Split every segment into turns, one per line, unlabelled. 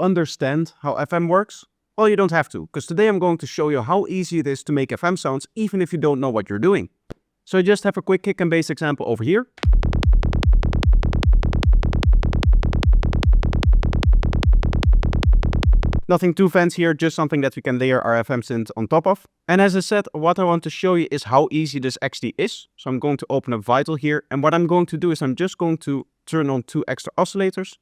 to understand how FM works? Well, you don't have to, because today I'm going to show you how easy it is to make FM sounds even if you don't know what you're doing. So I just have a quick kick and bass example over here. Nothing too fancy here, just something that we can layer our FM synth on top of. And as I said, what I want to show you is how easy this actually is. So I'm going to open up Vital here, and what I'm going to do is I'm just going to turn on 2 extra oscillators,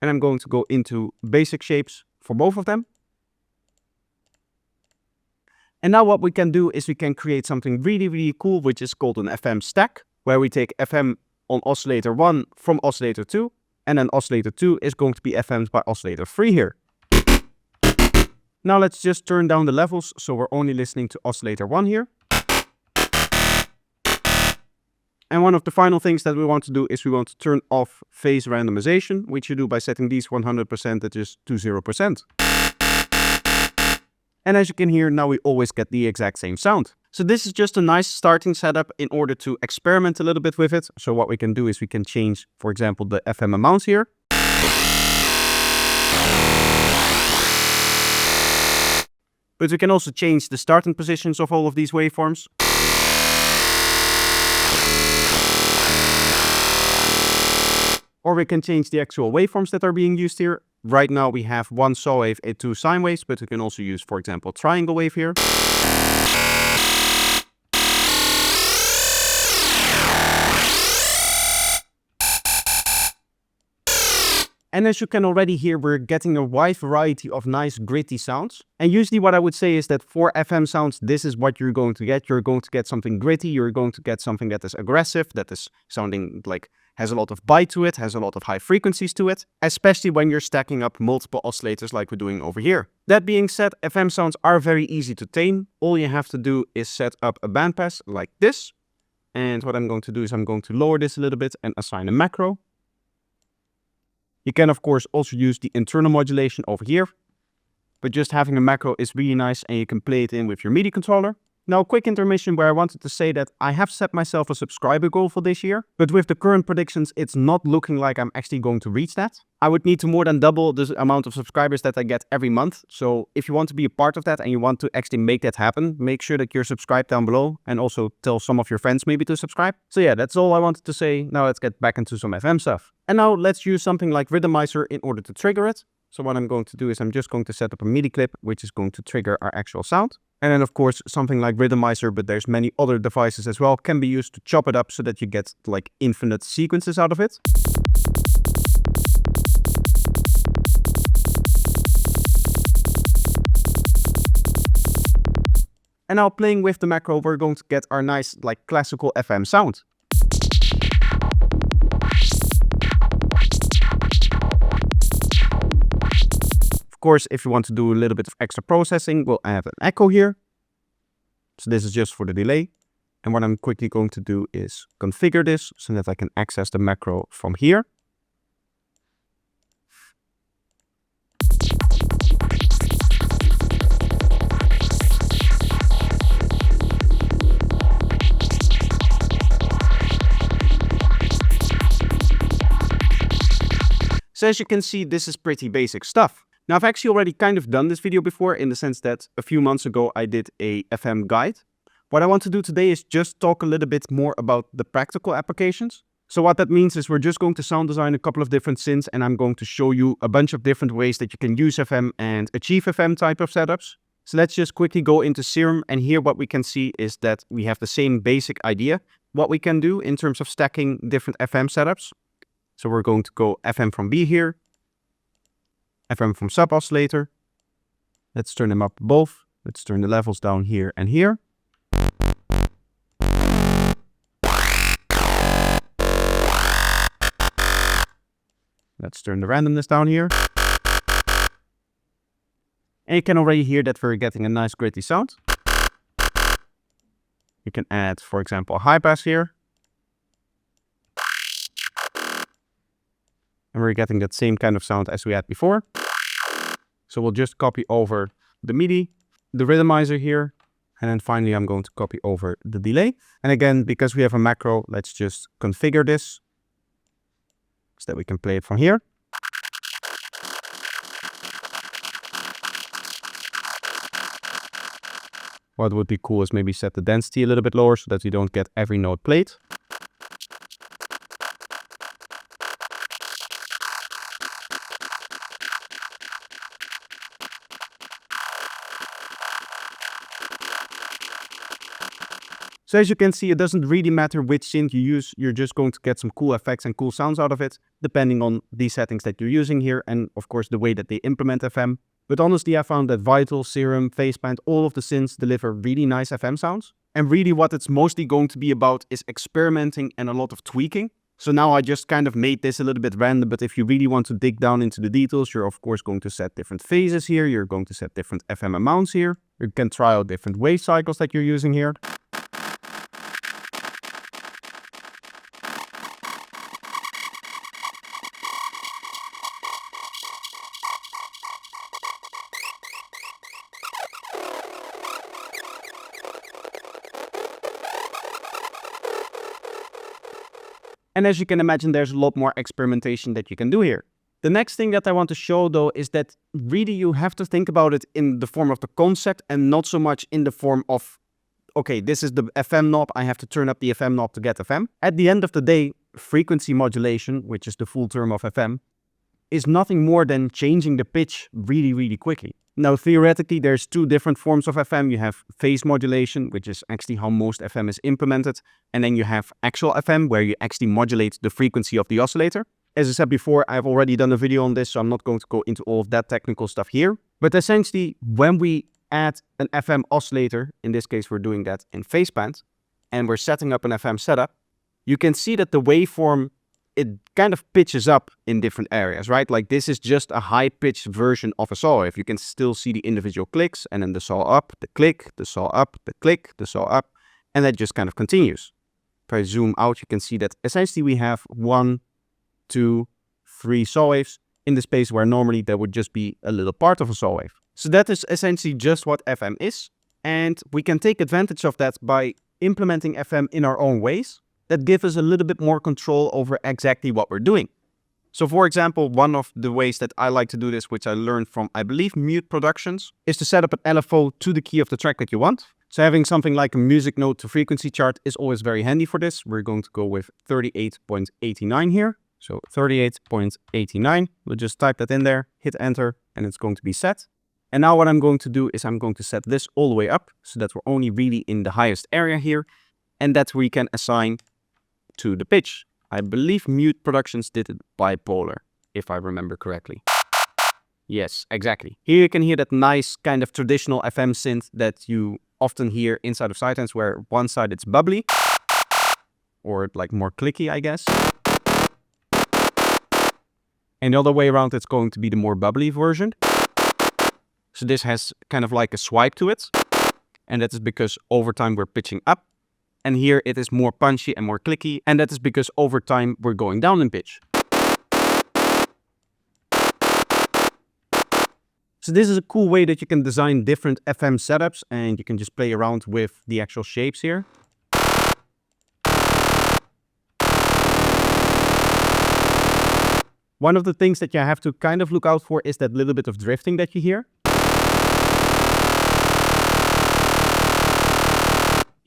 and I'm going to go into basic shapes for both of them. And now what we can do is we can create something really cool, which is called an FM stack, where we take FM on oscillator 1 from oscillator 2, and then oscillator 2 is going to be FM'd by oscillator 3 here. Now let's just turn down the levels, so we're only listening to oscillator 1 here. And one of the final things that we want to do is we want to turn off phase randomization, which you do by setting these 100% to 0%. And as you can hear, now we always get the exact same sound. So this is just a nice starting setup in order to experiment a little bit with it. So what we can do is we can change, for example, the FM amounts here. But we can also change the starting positions of all of these waveforms. Or we can change the actual waveforms that are being used here. Right now we have 1 saw wave and 2 sine waves, but we can also use, for example, a triangle wave here. And as you can already hear, we're getting a wide variety of nice gritty sounds. And usually what I would say is that for FM sounds, this is what you're going to get. You're going to get something gritty. You're going to get something that is aggressive, that is sounding like has a lot of bite to it, has a lot of high frequencies to it, especially when you're stacking up multiple oscillators like we're doing over here. That being said, FM sounds are very easy to tame. All you have to do is set up a bandpass like this. And what I'm going to do is I'm going to lower this a little bit and assign a macro. You can, of course, also use the internal modulation over here, but just having a macro is really nice and you can play it in with your MIDI controller. Now, a quick intermission where I wanted to say that I have set myself a subscriber goal for this year, but with the current predictions, it's not looking like I'm actually going to reach that. I would need to more than double the amount of subscribers that I get every month. So if you want to be a part of that and you want to actually make that happen, make sure that you're subscribed down below and also tell some of your friends maybe to subscribe. So yeah, that's all I wanted to say. Now let's get back into some FM stuff. And now let's use something like Rhythmizer in order to trigger it. So what I'm going to do is I'm just going to set up a MIDI clip, which is going to trigger our actual sound. And then of course, something like Rhythmizer, but there's many other devices as well, can be used to chop it up so that you get like infinite sequences out of it. And now playing with the macro, we're going to get our nice like classical FM sound. Of course, if you want to do a little bit of extra processing, we'll add an echo here. So this is just for the delay. And what I'm quickly going to do is configure this so that I can access the macro from here. So as you can see, this is pretty basic stuff. Now, I've actually already kind of done this video before in the sense that a few months ago I did a FM guide. What I want to do today is just talk a little bit more about the practical applications. So what that means is we're just going to sound design a couple of different synths and I'm going to show you a bunch of different ways that you can use FM and achieve FM type of setups. So let's just quickly go into Serum, and here what we can see is that we have the same basic idea, what we can do in terms of stacking different FM setups. So we're going to go FM from B here, FM from sub oscillator. Let's turn them up both. Let's turn the levels down here and here. Let's turn the randomness down here. And you can already hear that we're getting a nice gritty sound. You can add, for example, a high pass here. And we're getting that same kind of sound as we had before. So we'll just copy over the MIDI, the Rhythmizer here. And then finally, I'm going to copy over the delay. And again, because we have a macro, let's just configure this so that we can play it from here. What would be cool is maybe set the density a little bit lower so that you don't get every note played. So as you can see, it doesn't really matter which synth you use, you're just going to get some cool effects and cool sounds out of it, depending on the settings that you're using here, and of course the way that they implement FM. But honestly, I found that Vital, Serum, Faceplant, all of the synths deliver really nice FM sounds. And really what it's mostly going to be about is experimenting and a lot of tweaking. So now I just kind of made this a little bit random, but if you really want to dig down into the details, you're of course going to set different phases here, you're going to set different FM amounts here, you can try out different wave cycles that you're using here. And as you can imagine, there's a lot more experimentation that you can do here. The next thing that I want to show though is that really you have to think about it in the form of the concept and not so much in the form of, okay, this is the FM knob, I have to turn up the FM knob to get FM. At the end of the day, frequency modulation, which is the full term of FM, is nothing more than changing the pitch really, really quickly. Now, theoretically, there's two different forms of FM. You have phase modulation, which is actually how most FM is implemented. And then you have actual FM, where you actually modulate the frequency of the oscillator. As I said before, I've already done a video on this, so I'm not going to go into all of that technical stuff here. But essentially, when we add an FM oscillator, in this case, we're doing that in Faceplant, and we're setting up an FM setup, you can see that the waveform, it kind of pitches up in different areas, right? Like this is just a high-pitched version of a saw wave. You can still see the individual clicks, and then the saw up, the click, the saw up, the click, the saw up, and that just kind of continues. If I zoom out, you can see that essentially we have 1, 2, 3 saw waves in the space where normally there would just be a little part of a saw wave. So that is essentially just what FM is, and we can take advantage of that by implementing FM in our own ways that give us a little bit more control over exactly what we're doing. So for example, one of the ways that I like to do this, which I learned from, I believe, Mute Productions, is to set up an LFO to the key of the track that you want. So having something like a music note to frequency chart is always very handy for this. We're going to go with 38.89 here. So 38.89, we'll just type that in there, hit enter, and it's going to be set. And now what I'm going to do is I'm going to set this all the way up so that we're only really in the highest area here, and that we can assign to the pitch. I believe Mute Productions did it bipolar, if I remember correctly. Yes, exactly. Here you can hear that nice kind of traditional FM synth that you often hear inside of Psytrance, where one side it's bubbly, or like more clicky, I guess. And the other way around, it's going to be the more bubbly version. So this has kind of like a swipe to it. And that is because over time we're pitching up. And here it is more punchy and more clicky, and that is because over time we're going down in pitch. So this is a cool way that you can design different FM setups, and you can just play around with the actual shapes here. One of the things that you have to kind of look out for is that little bit of drifting that you hear.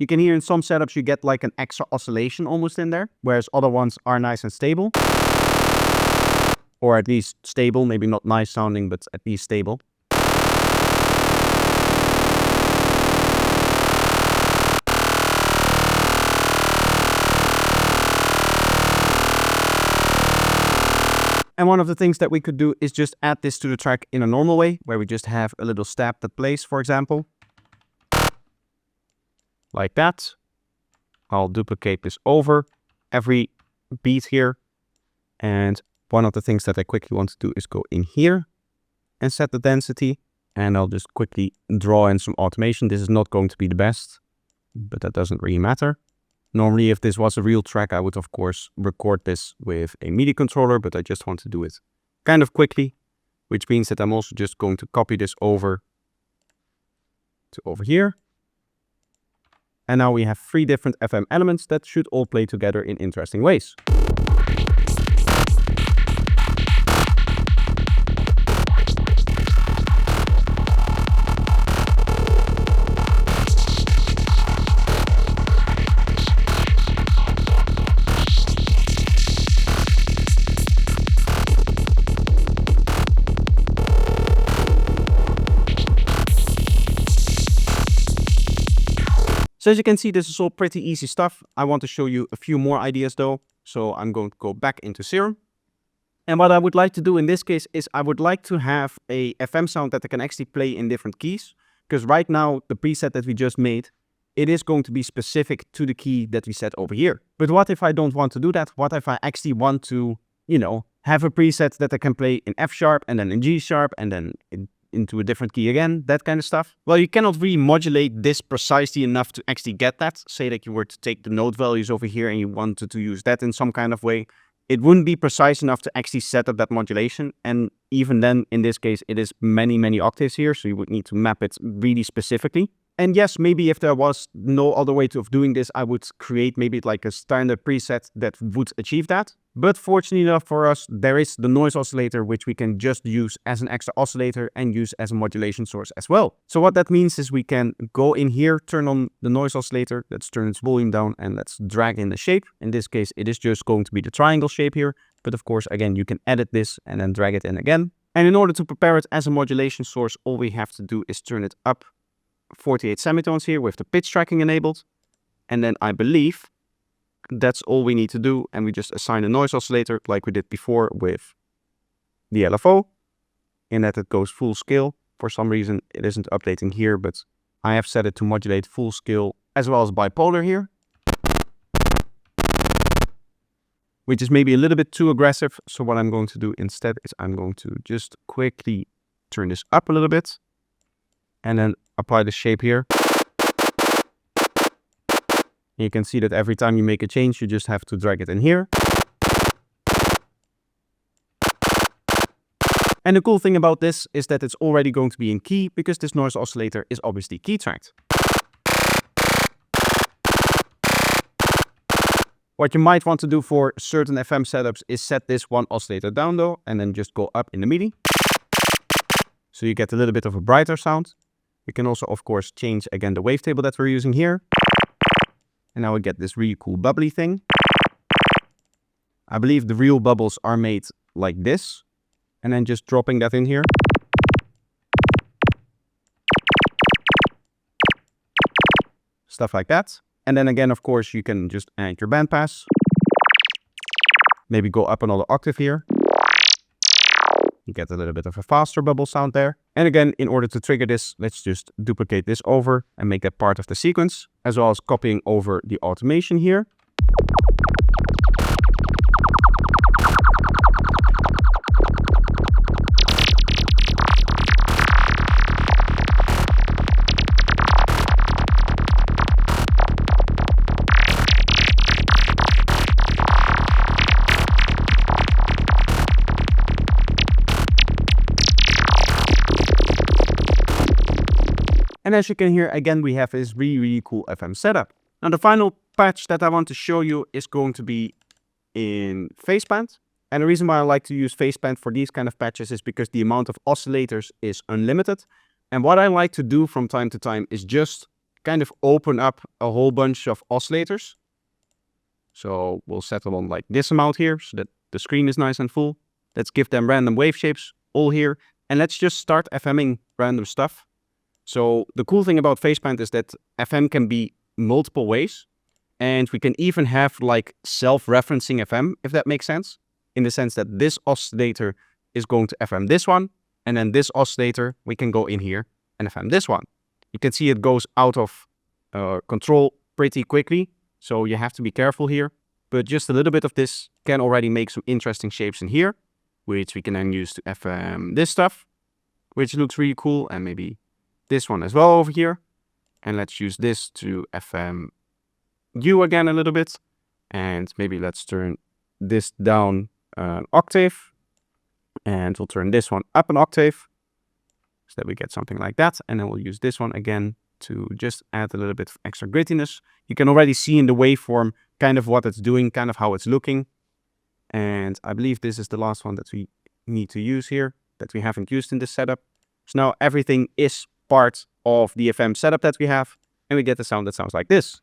You can hear in some setups you get like an extra oscillation almost in there, whereas other ones are nice and stable. Or at least stable, maybe not nice sounding, but at least stable. And one of the things that we could do is just add this to the track in a normal way, where we just have a little stab that plays, for example. Like that. I'll duplicate this over every beat here. And one of the things that I quickly want to do is go in here and set the density. And I'll just quickly draw in some automation. This is not going to be the best, but that doesn't really matter. Normally, if this was a real track, I would, of course, record this with a MIDI controller, but I just want to do it kind of quickly, which means that I'm also just going to copy this over to over here. And now we have 3 different FM elements that should all play together in interesting ways. So as you can see, this is all pretty easy stuff. I want to show you a few more ideas though. So I'm going to go back into Serum. And what I would like to do in this case is I would like to have a FM sound that I can actually play in different keys. Because right now, the preset that we just made, it is going to be specific to the key that we set over here. But what if I don't want to do that? What if I actually want to, have a preset that I can play in F sharp and then in G sharp and then into a different key again, that kind of stuff? Well, you cannot really modulate this precisely enough to actually get that. Say that you were to take the note values over here and you wanted to use that in some kind of way. It wouldn't be precise enough to actually set up that modulation. And even then, in this case, it is many, many octaves here. So you would need to map it really specifically. And yes, maybe if there was no other way of doing this, I would create maybe like a standard preset that would achieve that. But fortunately enough for us, there is the noise oscillator, which we can just use as an extra oscillator and use as a modulation source as well. So what that means is we can go in here, turn on the noise oscillator, let's turn its volume down and let's drag in the shape. In this case, it is just going to be the triangle shape here. But of course, again, you can edit this and then drag it in again. And in order to prepare it as a modulation source, all we have to do is turn it up 48 semitones here with the pitch tracking enabled. And then I believe that's all we need to do. And we just assign a noise oscillator like we did before with the LFO, in that it goes full scale. For some reason, it isn't updating here, but I have set it to modulate full scale as well as bipolar here, which is maybe a little bit too aggressive. So what I'm going to do instead is I'm going to just quickly turn this up a little bit and then apply the shape here. You can see that every time you make a change, you just have to drag it in here. And the cool thing about this is that it's already going to be in key because this noise oscillator is obviously key tracked. What you might want to do for certain FM setups is set this one oscillator down though, and then just go up in the MIDI. So you get a little bit of a brighter sound. You can also, of course, change again the wavetable that we're using here. And now we get this really cool bubbly thing. I believe the real bubbles are made like this. And then just dropping that in here. Stuff like that. And then again, of course, you can just add your bandpass. Maybe go up another octave here. You get a little bit of a faster bubble sound there. And again, in order to trigger this, let's just duplicate this over and make that part of the sequence, as well as copying over the automation here. And as you can hear, again, we have this really, really cool FM setup. Now, the final patch that I want to show you is going to be in phaseband. And the reason why I like to use phaseband for these kind of patches is because the amount of oscillators is unlimited. And what I like to do from time to time is just kind of open up a whole bunch of oscillators. So we'll settle on like this amount here so that the screen is nice and full. Let's give them random wave shapes all here. And let's just start FMing random stuff. So the cool thing about phaseband is that FM can be multiple ways. And we can even have like self-referencing FM, if that makes sense. In the sense that this oscillator is going to FM this one. And then this oscillator, we can go in here and FM this one. You can see it goes out of control pretty quickly. So you have to be careful here. But just a little bit of this can already make some interesting shapes in here, which we can then use to FM this stuff, which looks really cool. And maybe this one as well over here. And let's use this to FM U again a little bit. And maybe let's turn this down an octave. And we'll turn this one up an octave so that we get something like that. And then we'll use this one again to just add a little bit of extra grittiness. You can already see in the waveform kind of what it's doing, kind of how it's looking. And I believe this is the last one that we need to use here that we haven't used in this setup. So now everything is part of the FM setup that we have, and we get the sound that sounds like this.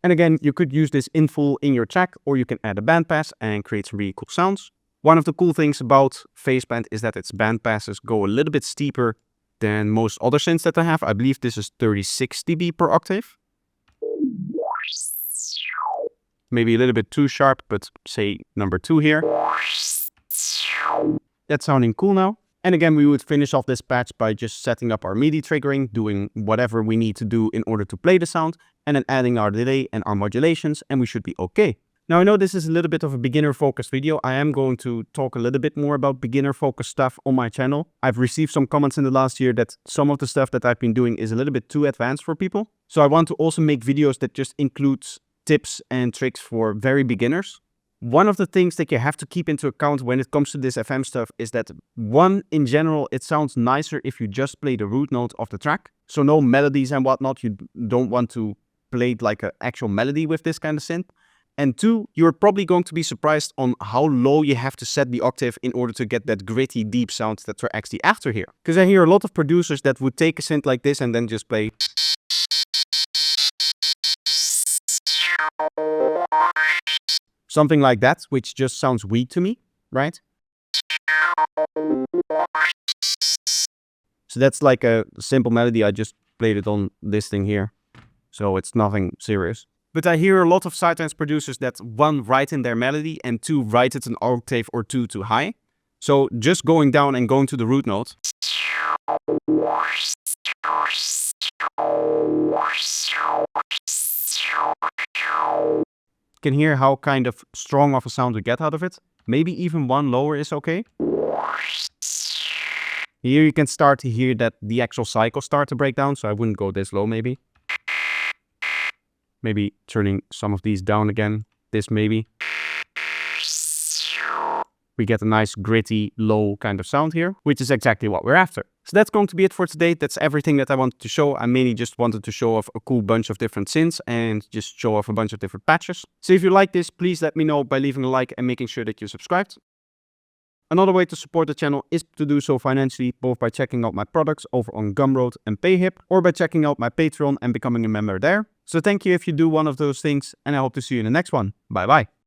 And again, you could use this in full in your track, or you can add a bandpass and create some really cool sounds. One of the cool things about phaseband is that its bandpasses go a little bit steeper than most other synths that I have. I believe this is 36 dB per octave. Maybe a little bit too sharp, but say number 2 here. That's sounding cool now. And again, we would finish off this patch by just setting up our MIDI triggering, doing whatever we need to do in order to play the sound, and then adding our delay and our modulations, and we should be okay. Now, I know this is a little bit of a beginner-focused video. I am going to talk a little bit more about beginner-focused stuff on my channel. I've received some comments in the last year that some of the stuff that I've been doing is a little bit too advanced for people. So I want to also make videos that just includes tips and tricks for very beginners. One of the things that you have to keep into account when it comes to this FM stuff is that, one, in general, it sounds nicer if you just play the root note of the track. So no melodies and whatnot. You don't want to play like an actual melody with this kind of synth. And 2, you're probably going to be surprised on how low you have to set the octave in order to get that gritty, deep sound that we're actually after here. Because I hear a lot of producers that would take a synth like this and then just play something like that, which just sounds weak to me, right? So that's like a simple melody. I just played it on this thing here. So it's nothing serious. But I hear a lot of Psytrance producers that, 1, write in their melody, and 2, write it an octave or 2 too high. So just going down and going to the root note. You can hear how kind of strong of a sound we get out of it. Maybe even 1 lower is okay. Here you can start to hear that the actual cycles start to break down, so I wouldn't go this low maybe. Maybe turning some of these down again. This maybe. We get a nice gritty, low kind of sound here, which is exactly what we're after. So that's going to be it for today. That's everything that I wanted to show. I mainly just wanted to show off a cool bunch of different synths and just show off a bunch of different patches. So if you like this, please let me know by leaving a like and making sure that you're subscribed. Another way to support the channel is to do so financially, both by checking out my products over on Gumroad and Payhip, or by checking out my Patreon and becoming a member there. So thank you if you do one of those things, and I hope to see you in the next one. Bye bye.